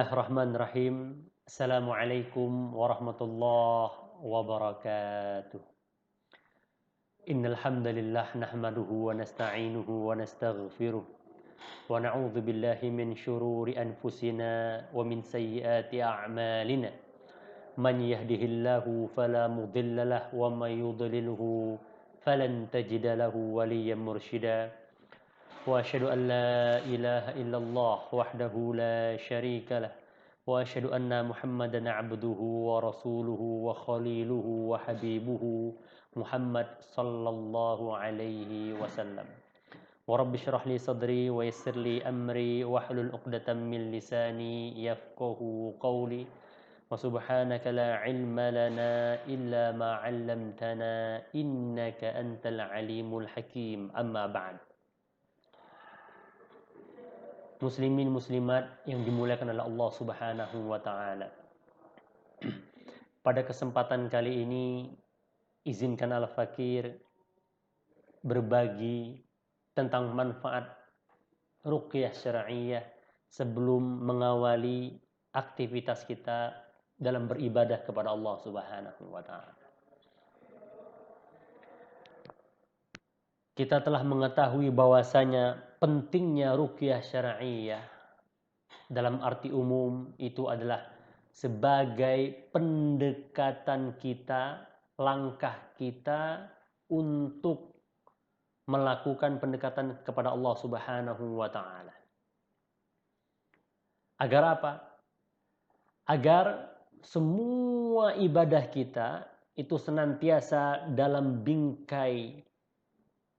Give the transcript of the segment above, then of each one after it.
Bismillahirrahmanirrahim. Assalamualaikum warahmatullahi wabarakatuh. Innal hamdalillah nahmaduhu wa nasta'inuhu wa nastaghfiruh wa na'udzu billahi min syururi anfusina wa min sayyiati a'malina. Man yahdihillahu fala mudilla lahu wa may yudlilhu falan tajida lahu waliyyan mursyida. Wa asyhadu an la ilaha illallah wahdahu la syarika lah. Wa asyhadu anna Muhammadan abduhu wa rasuluhu wa khaliluhu wa habibuhu Muhammad sallallahu alaihi wasallam. Wa rabbi syrah li sadri wa yassir li amri wahlul 'uqdatam min lisani yafqahu qawli. Wa subhanaka la ilma lana illa ma 'allamtana innaka antal alimul hakim. Amma ba'd. Muslimin muslimat yang dimuliakan oleh Allah Subhanahu wa taala. Pada kesempatan kali ini izinkan Al-Fakir berbagi tentang manfaat ruqyah syar'iyyah sebelum mengawali aktivitas kita dalam beribadah kepada Allah Subhanahu wa taala. Kita telah mengetahui bahwasanya pentingnya ruqyah syar'iyyah dalam arti umum itu adalah sebagai pendekatan kita, langkah kita untuk melakukan pendekatan kepada Allah Subhanahu wa taala. Agar apa? Agar semua ibadah kita itu senantiasa dalam bingkai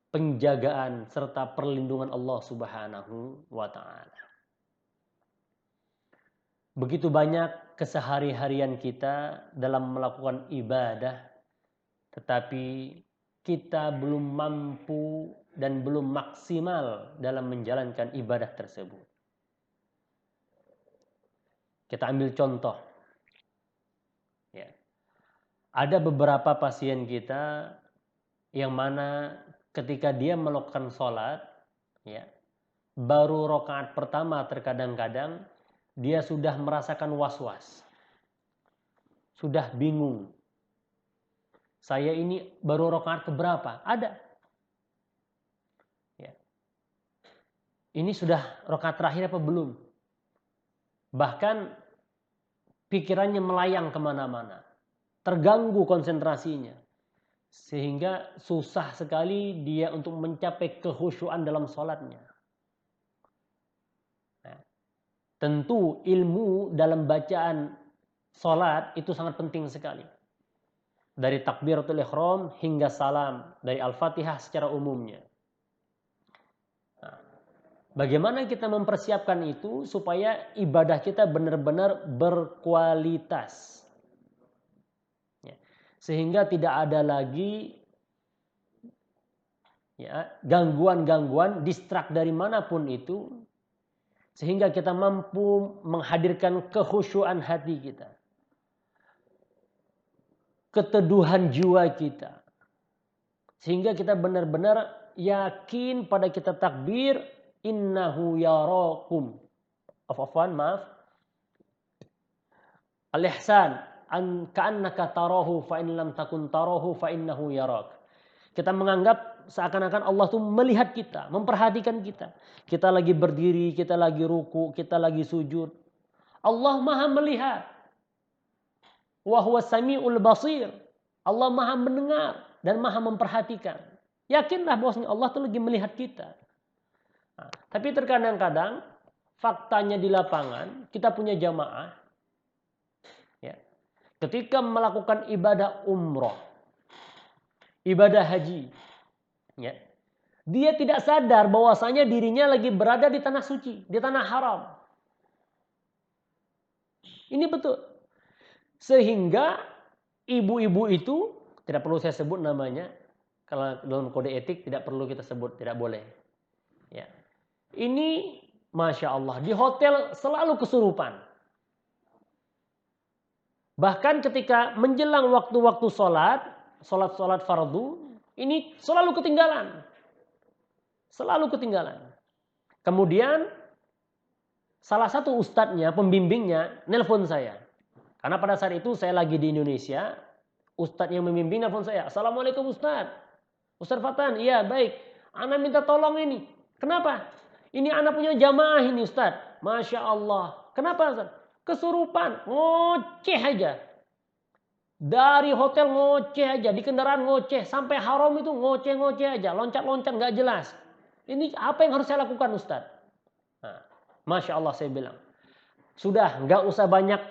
penjagaan serta perlindungan Allah Subhanahu wa taala. Begitu banyak kesehari-harian kita dalam melakukan ibadah, tetapi kita belum mampu dan belum maksimal dalam menjalankan ibadah tersebut. Kita ambil contoh. Ya. Ada beberapa pasien kita yang mana ketika dia melakukan sholat, ya, baru rakaat pertama terkadang-kadang dia sudah merasakan was-was, sudah bingung. Saya ini baru rakaat keberapa? Ada. Ya. Ini sudah rakaat terakhir apa belum? Bahkan pikirannya melayang kemana-mana, terganggu konsentrasinya. Sehingga susah sekali dia untuk mencapai kekhusyuan dalam sholatnya. Nah, tentu ilmu dalam bacaan sholat itu sangat penting sekali. Dari takbiratul ihram hingga salam, dari Al-Fatihah secara umumnya. Nah, bagaimana kita mempersiapkan itu supaya ibadah kita benar-benar berkualitas. Sehingga tidak ada lagi ya, gangguan-gangguan, distrak dari manapun itu, sehingga kita mampu menghadirkan kekhusyuan hati kita, keteduhan jiwa kita, sehingga kita benar-benar yakin pada kita takbir, innahu yarakum. Maaf. Al-ihsan ka'annaka tarahu fa in lam takun tarahu fa innahu yarak. Kita menganggap seakan-akan Allah tuh melihat kita, memperhatikan kita. Kita lagi berdiri, kita lagi ruku, kita lagi sujud. Allah Maha melihat. Wa huwa samiul basir. Allah Maha mendengar dan Maha memperhatikan. Yakinlah bahwasanya Allah tuh lagi melihat kita. Nah, tapi terkadang-kadang faktanya di lapangan kita punya jamaah, ya, ketika melakukan ibadah umroh, ibadah haji, ya, dia tidak sadar bahwasanya dirinya lagi berada di tanah suci, di tanah haram. Ini betul. Sehingga ibu-ibu itu, tidak perlu saya sebut namanya, kalau dalam kode etik tidak perlu kita sebut, tidak boleh. Ya. Ini Masya Allah, di hotel selalu kesurupan. Bahkan ketika menjelang waktu-waktu sholat fardu, ini selalu ketinggalan. Selalu ketinggalan. Kemudian salah satu ustadznya, pembimbingnya, nelpon saya. Karena pada saat itu saya lagi di Indonesia, ustadz yang membimbing nelpon saya. Assalamualaikum Ustadz. Ustadz Fatan, iya baik. Ana minta tolong ini. Kenapa? Ini anak punya jamaah ini Ustadz. Masya Allah. Kenapa Ustadz? Kesurupan. Ngoceh aja. Dari hotel ngoceh aja. Di kendaraan ngoceh. Sampai haram itu ngoceh-ngoceh aja. Loncat-loncat gak jelas. Ini apa yang harus saya lakukan Ustadz? Nah, Masya Allah saya bilang. Sudah gak usah banyak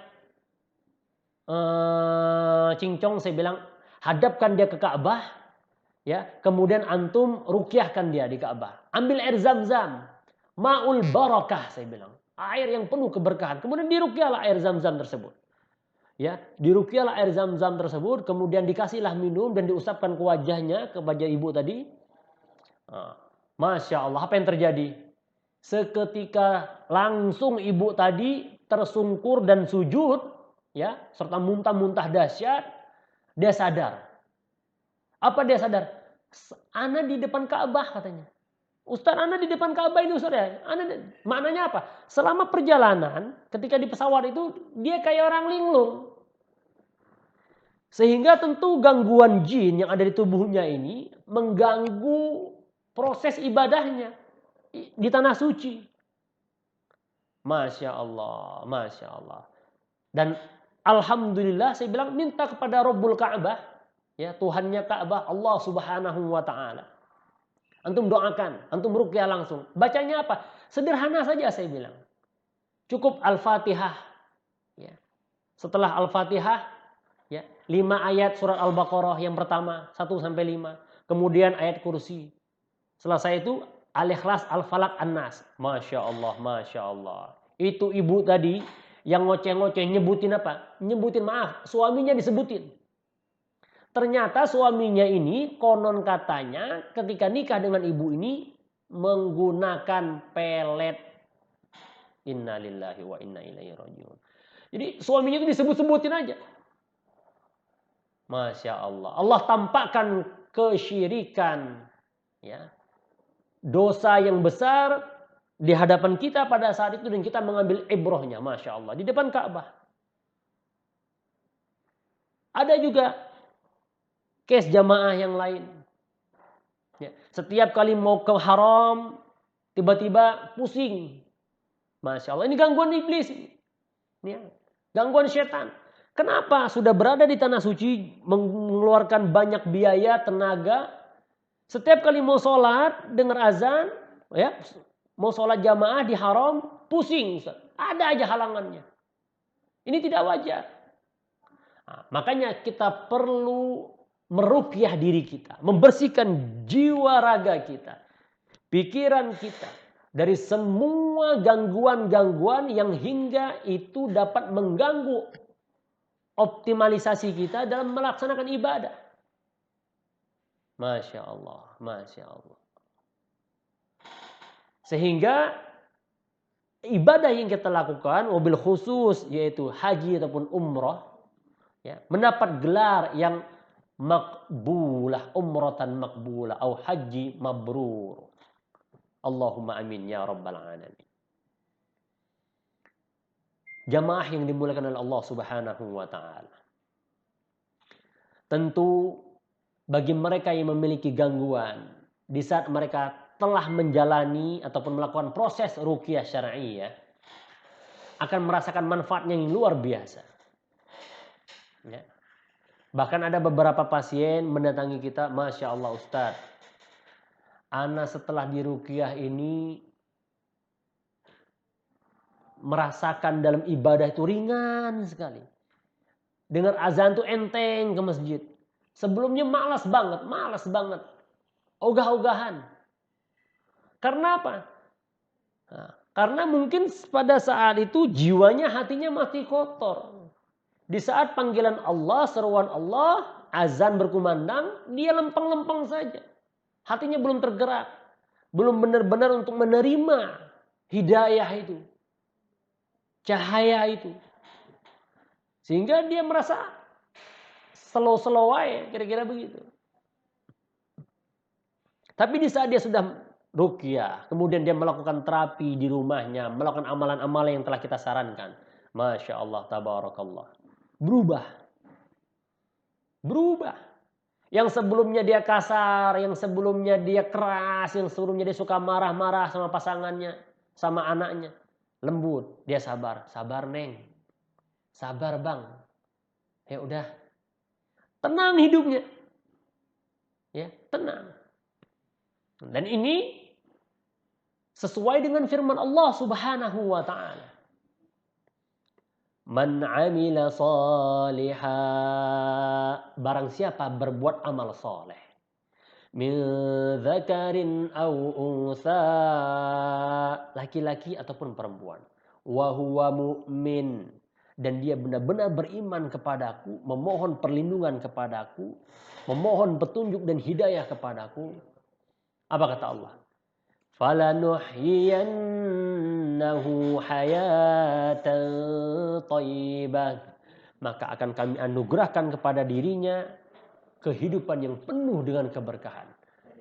cincong, saya bilang. Hadapkan dia ke Ka'bah. Ya, kemudian antum rukyahkan dia di Ka'bah. Ambil air Zam-Zam, ma'ul barakah saya bilang, air yang penuh keberkahan. Kemudian dirukyahlah air Zam-Zam tersebut. Ya, dirukyahlah air Zam-Zam tersebut, kemudian dikasihlah minum dan diusapkan ke wajahnya, ke wajah ibu tadi. Masya Allah, apa yang terjadi? Seketika langsung ibu tadi tersungkur dan sujud, ya, serta muntah-muntah dahsyat, dia sadar. Apa dia sadar? Ana di depan Ka'bah katanya. Ustaz, ana di depan Ka'bah ini Ustaz ya. Maknanya apa? Selama perjalanan ketika di pesawat itu dia kayak orang linglung. Sehingga tentu gangguan jin yang ada di tubuhnya ini mengganggu proses ibadahnya di tanah suci. Masya Allah, Masya Allah. Dan alhamdulillah saya bilang minta kepada Rabbul Ka'bah. Ya, Tuhannya Ka'bah, Allah Subhanahu wa taala. Antum doakan, antum ruqyah langsung. Bacanya apa? Sederhana saja saya bilang. Cukup Al-Fatihah. Ya. Setelah Al-Fatihah, ya, 5 ayat surat Al-Baqarah yang pertama, 1 sampai 5. Kemudian ayat kursi. Selesai itu Al-Ikhlas, Al-Falaq, An-Nas. Masya Allah, Masya Allah. Itu ibu tadi yang ngoceh-ngoceh nyebutin apa? Nyebutin maaf, suaminya disebutin. Ternyata suaminya ini konon katanya ketika nikah dengan ibu ini menggunakan pelet. Innalillahi wa inna ilaihi rajiun. Jadi suaminya itu disebut-sebutin aja. Masya Allah. Allah tampakkan kesyirikan. Ya. Dosa yang besar di hadapan kita pada saat itu dan kita mengambil ibrohnya. Masya Allah. Di depan Ka'bah. Ada juga case jamaah yang lain. Ya, setiap kali mau ke haram, tiba-tiba pusing. Masya Allah, ini gangguan iblis. Ya, gangguan setan. Kenapa? Sudah berada di tanah suci, mengeluarkan banyak biaya, tenaga. Setiap kali mau sholat, dengar azan, ya, mau sholat jamaah di haram, pusing. Ada aja halangannya. Ini tidak wajar. Nah, makanya kita perlu meruqyah diri kita, membersihkan jiwa raga kita, pikiran kita dari semua gangguan-gangguan yang hingga itu dapat mengganggu optimalisasi kita dalam melaksanakan ibadah. Masya Allah, Masya Allah. Sehingga ibadah yang kita lakukan, mobil khusus yaitu haji ataupun umrah, ya, mendapat gelar yang makbulah, umratan makbulah, atau haji mabrur. Allahumma amin ya rabbal alamin. Jamaah yang dimuliakan oleh Allah Subhanahu wa taala. Tentu bagi mereka yang memiliki gangguan di saat mereka telah menjalani ataupun melakukan proses ruqyah syar'iyyah akan merasakan manfaatnya yang luar biasa. Ya. Bahkan ada beberapa pasien mendatangi kita, Masya Allah Ustadz, ana setelah diruqyah ini merasakan dalam ibadah itu ringan sekali. Dengar azan tuh enteng ke masjid. Sebelumnya malas banget. Ogah-ogahan. Karena apa? Nah, karena mungkin pada saat itu jiwanya, hatinya masih kotor. Di saat panggilan Allah, seruan Allah, azan berkumandang, dia lempeng-lempeng saja. Hatinya belum tergerak. Belum benar-benar untuk menerima hidayah itu. Cahaya itu. Sehingga dia merasa slow-slow aja, kira-kira begitu. Tapi di saat dia sudah ruqyah, kemudian dia melakukan terapi di rumahnya, melakukan amalan-amalan yang telah kita sarankan. Masya Allah, tabarakallah. Berubah. Berubah. Yang sebelumnya dia kasar, yang sebelumnya dia keras, yang sebelumnya dia suka marah-marah sama pasangannya, sama anaknya. Lembut, dia sabar. Sabar, Neng. Sabar, Bang. Ya udah. Tenang hidupnya. Ya, tenang. Dan ini sesuai dengan firman Allah Subhanahu wa taala. Man 'amila shaliha, barang siapa berbuat amal soleh, min dzakarin aw unsa, laki-laki ataupun perempuan, wa huwa mu'min, dan dia benar-benar beriman kepadaku, memohon perlindungan kepadaku, memohon petunjuk dan hidayah kepadaku. Apa kata Allah? Falanuhyiyannahu hayatan thayyibah, maka akan kami anugerahkan kepada dirinya kehidupan yang penuh dengan keberkahan,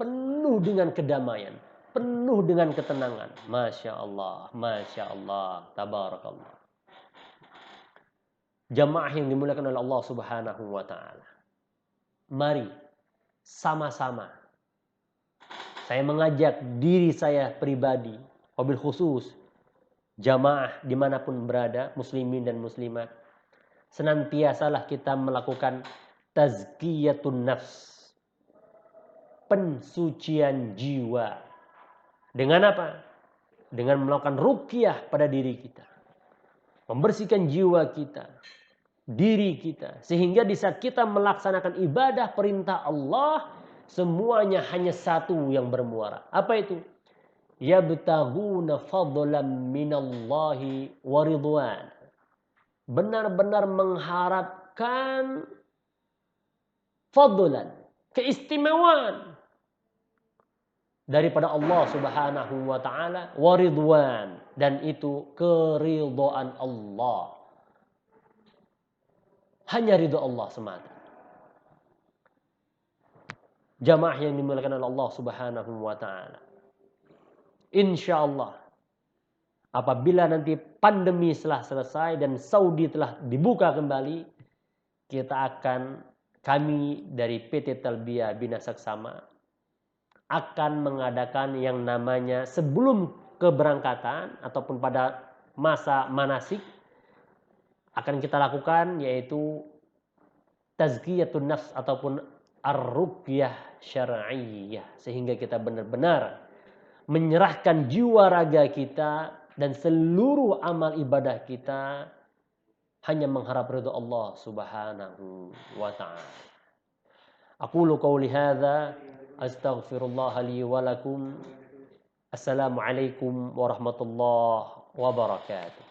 penuh dengan kedamaian, penuh dengan ketenangan. Masya Allah, tabarakallah. Jamaah yang dimuliakan oleh Allah Subhanahu wa taala. Mari sama-sama saya mengajak diri saya pribadi, wabil khusus jamaah dimanapun berada, muslimin dan muslimat, senantiasalah kita melakukan tazkiyatun nafs, pensucian jiwa. Dengan apa? Dengan melakukan ruqyah pada diri kita, membersihkan jiwa kita, diri kita, sehingga di saat kita melaksanakan ibadah perintah Allah, semuanya hanya satu yang bermuara. Apa itu? Yabtaghuna fadlan minallahi wa ridwan. Benar-benar mengharapkan fadlan, keistimewaan daripada Allah Subhanahu wa taala, wa ridwan, dan itu keridhaan Allah. Hanya ridho Allah semata. Jamaah yang dimuliakan oleh Allah Subhanahu wa taala. Insyaallah apabila nanti pandemi telah selesai dan Saudi telah dibuka kembali, kami dari PT Talbiyah Bina Saksama akan mengadakan yang namanya sebelum keberangkatan ataupun pada masa manasik akan kita lakukan, yaitu tazkiyatun nafs ataupun ar-ruqyah syar'iyyah, sehingga kita benar-benar menyerahkan jiwa raga kita dan seluruh amal ibadah kita hanya mengharap ridha Allah Subhanahu wa taala. Aqulu qouli hadza astaghfirullah li wa lakum. Assalamualaikum warahmatullahi wabarakatuh.